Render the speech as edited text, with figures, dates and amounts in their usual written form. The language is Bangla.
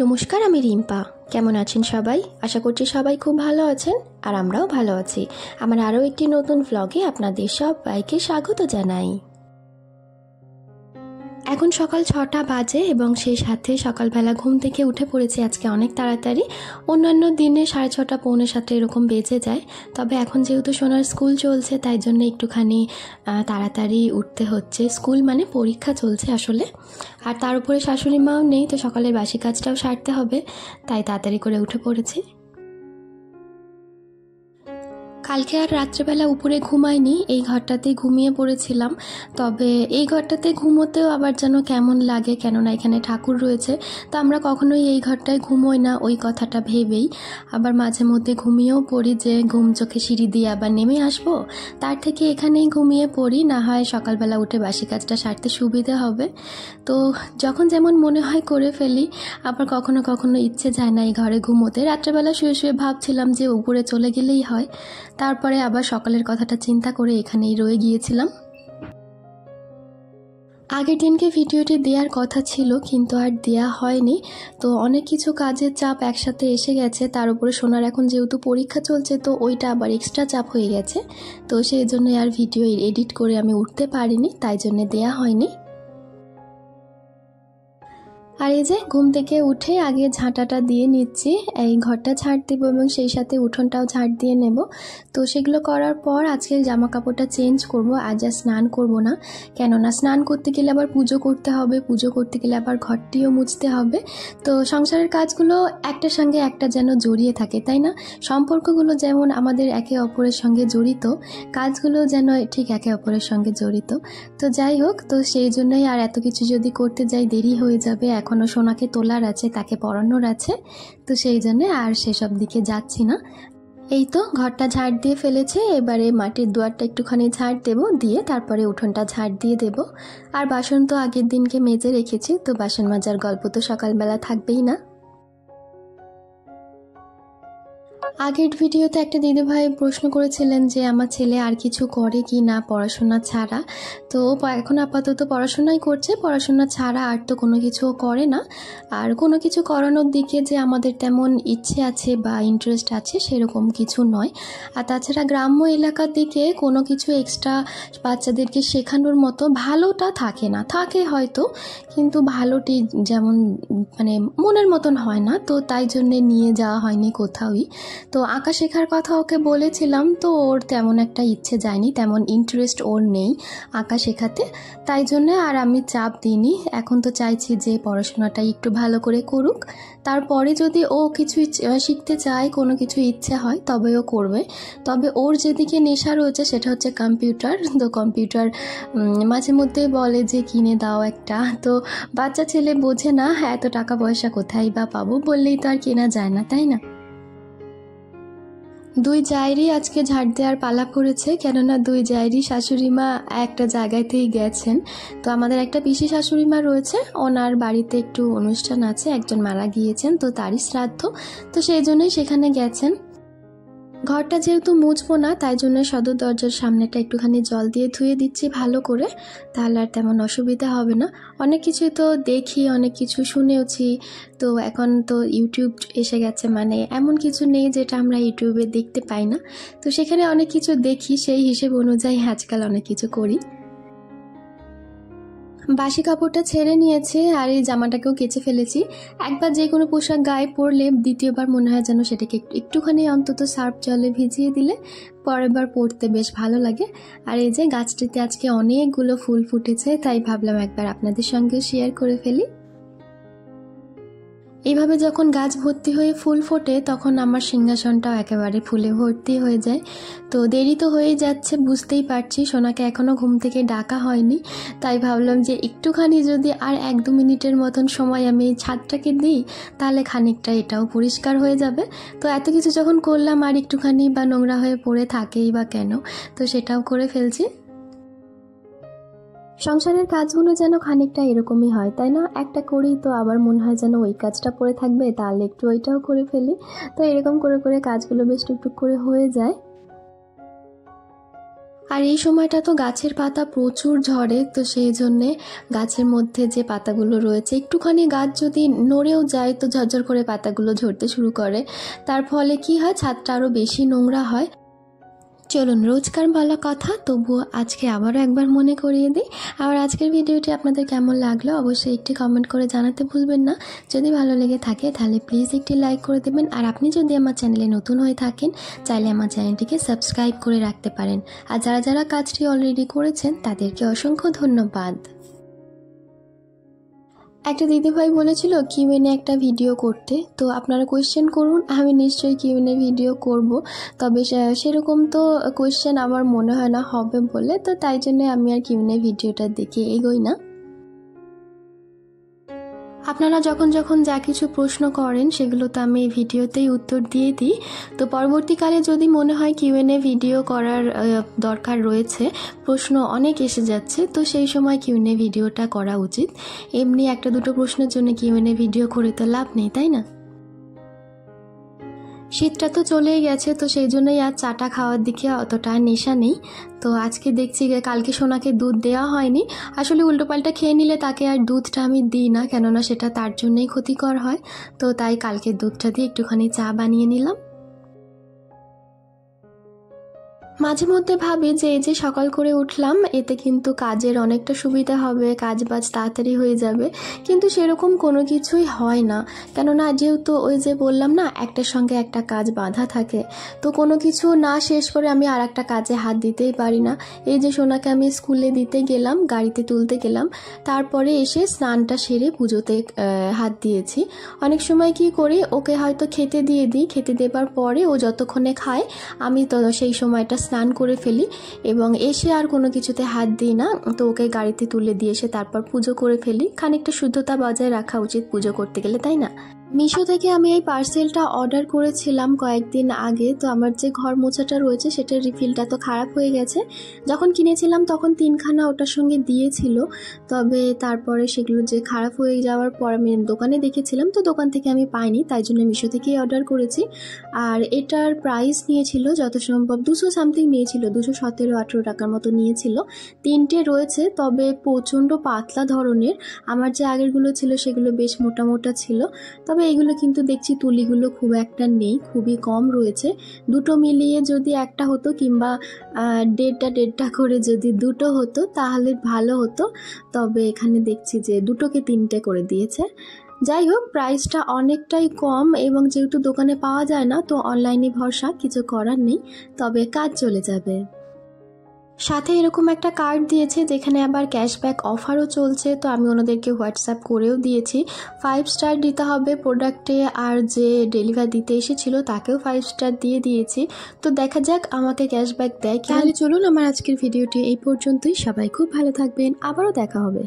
নমস্কার, আমি রিম্পা। কেমন আছেন সবাই? আশা করছি সবাই খুব ভালো আছেন, আর আমরাও ভালো আছি। আমার আরও একটি নতুন ভ্লগে আপনাদের সবাইকে স্বাগত জানাই। এখন সকাল 6টা বাজে এবং সেই সাথে সকালবেলা ঘুম থেকে উঠে পড়েছি আজকে অনেক তাড়াতাড়ি। অন্যান্য দিনে 6:30 পৌনে 7 এরকম বেজে যায়, তবে এখন যেহেতু সোনার স্কুল চলছে তাই জন্য একটুখানি তাড়াতাড়ি উঠতে হচ্ছে। স্কুল মানে পরীক্ষা চলছে আসলে, আর তার উপরে শাশুড়ি মাও নেই, তো সকালের বাসি কাজটাও সারতে হবে, তাই তাড়াতাড়ি করে উঠে পড়েছি। কালকে আর রাত্রেবেলা উপরে ঘুমাইনি, এই ঘরটাতেই ঘুমিয়ে পড়েছিলাম। তবে এই ঘরটাতে ঘুমোতেও আবার যেন কেমন লাগে, কেননা এখানে ঠাকুর রয়েছে, তো আমরা কখনোই এই ঘরটায় ঘুমোই না ওই কথাটা ভেবেই। আবার মাঝে মধ্যে ঘুমিয়েও পড়ি যে ঘুম চোখে সিঁড়ি দিয়ে আবার নেমে আসবো, তার থেকে এখানেই ঘুমিয়ে পড়ি, না হয় সকালবেলা উঠে বাসি কাজটা সারতে সুবিধে হবে। তো যখন যেমন মনে হয় করে ফেলি, আবার কখনো কখনো ইচ্ছে যায় না এই ঘরে ঘুমোতে। রাত্রেবেলা শুয়ে শুয়ে ভাবছিলাম যে উপরে চলে গেলেই হয়, তারপরে আবার সকালের কথাটা চিন্তা করে এখানেই রয়ে গিয়েছিলাম। আগের দিনকে ভিডিওটি দেওয়ার কথা ছিল কিন্তু আর দেয়া হয়নি। তো অনেক কিছু কাজের চাপ একসাথে এসে গেছে, তার উপরে সোনার এখন যেহেতু পরীক্ষা চলছে তো ওইটা আবার এক্সট্রা চাপ হয়ে গেছে, তো সেই জন্য আর ভিডিও এডিট করে আমি উঠতে পারিনি, তাই জন্য দেয়া হয়নি। আর এই যে ঘুম থেকে উঠে আগে ঝাঁটাটা দিয়ে নিচ্ছি, এই ঘরটা ঝাঁট দেবো এবং সেই সাথে উঠোনটাও ঝাঁট দিয়ে নেব। তো সেগুলো করার পর আজকে জামা কাপড়টা চেঞ্জ করব, আজ আর স্নান করব না, কেননা স্নান করতে গেলে আবার পুজো করতে হবে, পুজো করতে গেলে আবার ঘরটিও মুছতে হবে। তো সংসারের কাজগুলো একটার সঙ্গে একটা যেন জড়িয়ে থাকে, তাই না? সম্পর্কগুলো যেমন আমাদের একে অপরের সঙ্গে জড়িত, কাজগুলো যেন ঠিক একে অপরের সঙ্গে জড়িত। তো যাই হোক, তো সেই জন্যই আর এত কিছু যদি করতে যাই দেরি হয়ে যাবে, এখনও সোনাকে তোলার আছে, তাকে পড়ানোর আছে, তো সেই জন্যে আর সেসব দিকে যাচ্ছি না। এই তো ঘরটা ঝাড় দিয়ে ফেলেছে, এবারে মাটির দুয়ারটা একটুখানি ঝাড় দেব, দিয়ে তারপরে উঠোনটা ঝাড় দিয়ে দেব। আর বাসন তো আগের দিনকে মেজে রেখেছি, তো বাসন মাজার গল্প তো সকালবেলা থাকবেই না। আগের ভিডিওতে একটা দিদিভাই প্রশ্ন করেছিলেন যে আমার ছেলে আর কিছু করে কি না পড়াশোনা ছাড়া। তো এখন আপাতত পড়াশোনাই করছে, পড়াশোনা ছাড়া আর তো কোনো কিছু করে না। আর কোনো কিছু করানোর দিকে যে আমাদের তেমন ইচ্ছে আছে বা ইন্টারেস্ট আছে সেরকম কিছু নয়। আর তাছাড়া গ্রাম্য এলাকার দিকে কোনো কিছু এক্সট্রা বাচ্চাদেরকে শেখানোর মতো ভালোটা থাকে না, থাকে হয়তো, কিন্তু ভালোটি যেমন মানে মনের মতন হয় না, তো তাই জন্যে নিয়ে যাওয়া হয়নি কোথাওই। তো আঁকা শেখার কথা ওকে বলেছিলাম, তো ওর তেমন একটা ইচ্ছে যায়নি, তেমন ইন্টারেস্ট ওর নেই আঁকা শেখাতে, তাই জন্য আর আমি চাপ দিইনি। এখন তো চাইছি যে পড়াশোনাটা একটু ভালো করে করুক, তারপরে যদি ও কিছু শিখতে চায়, কোনো কিছু ইচ্ছে হয় তবে ও করবে। তবে ওর যেদিকে নেশা রয়েছে সেটা হচ্ছে কম্পিউটার। তো কম্পিউটার মাঝে মধ্যে বলে যে কিনে দাও একটা, তো বাচ্চা ছেলে বোঝে না এত টাকা পয়সা কোথায় বা পাবো, বললেই তো আর কেনা যায় না, তাই না? দুই জায়েরই আজকে ঝাড় দেওয়ার পালা পড়েছে, কেননা দুই জায়েরই শাশুড়ি মা একটা জায়গাতেই গেছেন। তো আমাদের একটা পিসি শাশুড়ি মা রয়েছে, ওনার বাড়িতে একটু অনুষ্ঠান আছে, একজন মারা গিয়েছেন, তো তারই শ্রাদ্ধ, তো সেই জন্যই সেখানে গেছেন। ঘরটা যেহেতু মুছবো না, তাই জন্য সদর দরজার সামনেটা একটুখানি জল দিয়ে ধুয়ে দিচ্ছি ভালো করে, তাহলে আর তেমন অসুবিধা হবে না। অনেক কিছু তো দেখি, অনেক কিছু শুনেওছি, তো এখন তো ইউটিউব এসে গেছে, মানে এমন কিছু নেই যেটা আমরা ইউটিউবে দেখতে পাই না, তো সেখানে অনেক কিছু দেখি, সেই হিসেব অনুযায়ী আজকাল অনেক কিছু করি। বাসি কাপড়টা ছেড়ে নিয়েছি আর এই জামাটাকেও কেচে ফেলেছি। একবার যে কোনো পোশাক গায়ে পরলে দ্বিতীয়বার মনে হয় যেন সেটাকে একটুখানি অন্তত সার্ফ জলে ভিজিয়ে দিলে পরের বার পরতে বেশ ভালো লাগে। আর এই যে গাছটিতে আজকে অনেকগুলো ফুল ফুটেছে, তাই ভাবলাম একবার আপনাদের সঙ্গে শেয়ার করে ফেলি। এইভাবে যখন গাছ ভর্তি হয়ে ফুল ফোটে তখন আমার সিংহাসনটাও একেবারে ফুলে ভর্তি হয়ে যায়। তো দেরি তো হয়েই যাচ্ছে, বুঝতেই পারছি, সোনাকে এখনও ঘুম থেকে ডাকা হয়নি, তাই ভাবলাম যে একটুখানি যদি আর 1-2 মিনিটের মতন সময় আমি ছাদটাকে দিই তাহলে খানিকটা এটাও পরিষ্কার হয়ে যাবে। তো এত কিছু যখন করলাম আর একটুখানি বা নোংরা হয়ে পড়ে থাকেই বা কেন, তো সেটাও করে ফেলছি। সংসারের কাজগুলো যেন খানিকটা এরকমই হয়, তাই না? একটা করি তো আবার মনে হয় যেন ওই কাজটা পড়ে থাকবে, তাহলে একটু ওইটাও করে ফেলি, তো এরকম করে করে কাজগুলো বেশ টুকটুক করে হয়ে যায়। আর এই সময়টা তো গাছের পাতা প্রচুর ঝরে, তো সেই জন্যে গাছের মধ্যে যে পাতাগুলো রয়েছে একটুখানি গাছ যদি নড়েও যায় তো ঝরঝর করে পাতাগুলো ঝরতে শুরু করে। তার ফলে কি হয়, ছাদটা আরও বেশি নোংরা হয়। চলুন, রোজকার বলা কথা, তবুও আজকে আবারও একবার মনে করিয়ে দিই। আর আজকের ভিডিওটি আপনাদের কেমন লাগলো অবশ্যই একটি কমেন্ট করে জানাতে ভুলবেন না। যদি ভালো লেগে থাকে তাহলে প্লিজ একটি লাইক করে দেবেন। আর আপনি যদি আমার চ্যানেলে নতুন হয়ে থাকেন চাইলে আমার চ্যানেলটিকে সাবস্ক্রাইব করে রাখতে পারেন। আর যারা যারা কাজটি অলরেডি করেছেন তাদেরকে অসংখ্য ধন্যবাদ। একটা দিদিভাই বলেছিল কিউএনএ একটা ভিডিও করতে, তো আপনারা কোয়েশ্চেন করুন, আমি নিশ্চয়ই কিউএনএ ভিডিও করব। তবে সেরকম তো কোয়েশ্চেন আমার মনে হয় না হবে বলে, তো তাই জন্য আমি আর কিউএনএ ভিডিওটা দেখে এগোই না। আপনারা যখন যখন যা কিছু প্রশ্ন করেন সেগুলো তো আমি এই ভিডিওতেই উত্তর দিয়ে দিই। তো পরবর্তীকালে যদি মনে হয় কিউএনএ ভিডিও করার দরকার রয়েছে, প্রশ্ন অনেক এসে যাচ্ছে, তো সেই সময় কিউএনএ ভিডিওটা করা উচিত। এমনি একটা দুটো প্রশ্নের জন্য কিউএনএ ভিডিও করে তো লাভ নেই, তাই না? শীতটা তো চলেই গেছে, তো সেই জন্যই আর চাটা খাওয়ার দিকে অতটা নেশা নেই। তো আজকে দেখছি কালকে সোনাকে দুধ দেওয়া হয়নি। আসলে উল্টোপাল্টা খেয়ে নিলে তাকে আর দুধটা আমি দিই না, কেননা সেটা তার জন্যই ক্ষতিকর হয়। তো তাই কালকে দুধটা দিয়ে একটুখানি চা বানিয়ে নিলাম। মাঝে মধ্যে ভাবি যে এই যে সকাল করে উঠলাম এতে কিন্তু কাজের অনেকটা সুবিধা হবে, কাজ বাজ তাড়াতাড়ি হয়ে যাবে, কিন্তু সেরকম কোনো কিছুই হয় না। কেননা যেহেতু ওই যে বললাম না, একটার সঙ্গে একটা কাজ বাঁধা থাকে, তো কোনো কিছু না শেষ করে আমি আর একটা কাজে হাত দিতেই পারি না। এই যে সোনাকে আমি স্কুলে দিতে গেলাম, গাড়িতে তুলতে গেলাম, তারপরে এসে স্নানটা সেরে পুজোতে হাত দিয়েছি। অনেক সময় কি করি, ওকে হয়তো খেতে দিয়ে দিই, খেতে দেবার পরে ও যতক্ষণে খায় আমি তো সেই সময়টা স্নান করে ফেলি এবং এসে আর কোনো কিছুতে হাত দিই না। তো ওকে গাড়িতে তুলে দিয়ে এসে তারপর পুজো করে ফেলি। খানিকটা শুদ্ধতা বজায় রাখা উচিত পুজো করতে গেলে, তাই না? মিশো থেকে আমি এই পার্সেলটা অর্ডার করেছিলাম কয়েকদিন আগে। তো আমার যে ঘর মোছাটা রয়েছে সেটার রিফিলটা তো খারাপ হয়ে গেছে। যখন কিনেছিলাম তখন 3খানা ওটার সঙ্গে দিয়েছিল, তবে তারপরে সেগুলো যে খারাপ হয়ে যাওয়ার পর আমি দোকানে দেখেছিলাম, তো দোকান থেকে আমি পাইনি, তাই জন্য মিশো থেকেই অর্ডার করেছি। আর এটার প্রাইস নিয়েছিল যত সম্ভব 200 সামথিং নিয়েছিল, 217-18 টাকার মতো নিয়েছিল। 3টে রয়েছে, তবে প্রচণ্ড পাতলা ধরনের। আমার যে আগেরগুলো ছিল সেগুলো বেশ মোটা মোটা ছিল, তবে এগুলো কিন্তু দেখছি তুলিগুলো খুব একটা নেই, খুবই কম রয়েছে। দুটো মিলিয়ে যদি একটা হতো কিংবা দেড়টা করে যদি দুটো হতো তাহলে ভালো হতো, তবে এখানে দেখছি যে দুটোকে 3টে করে দিয়েছে। যাই হোক, প্রাইসটা অনেকটাই কম এবং যেহেতু দোকানে পাওয়া যায় না তো অনলাইনে ভরসা, কিছু করার নেই, তবে কাজ চলে যাবে। সাথে এরকম একটা কার্ড দিয়েছে যেখানে আবার ক্যাশব্যাক অফারও চলছে, তো আমি ওনাদেরকে হোয়াটসঅ্যাপ করেও দিয়েছি। 5 স্টার দিতে হবে প্রোডাক্টে, আর যে ডেলিভারি দিতে এসেছিল তাকেও 5 স্টার দিয়ে দিয়েছি। তো দেখা যাক আমাকে ক্যাশব্যাক দেয়। তাহলে চলুন, আমার আজকের ভিডিওটি এই পর্যন্তই। সবাই খুব ভালো থাকবেন, আবারও দেখা হবে।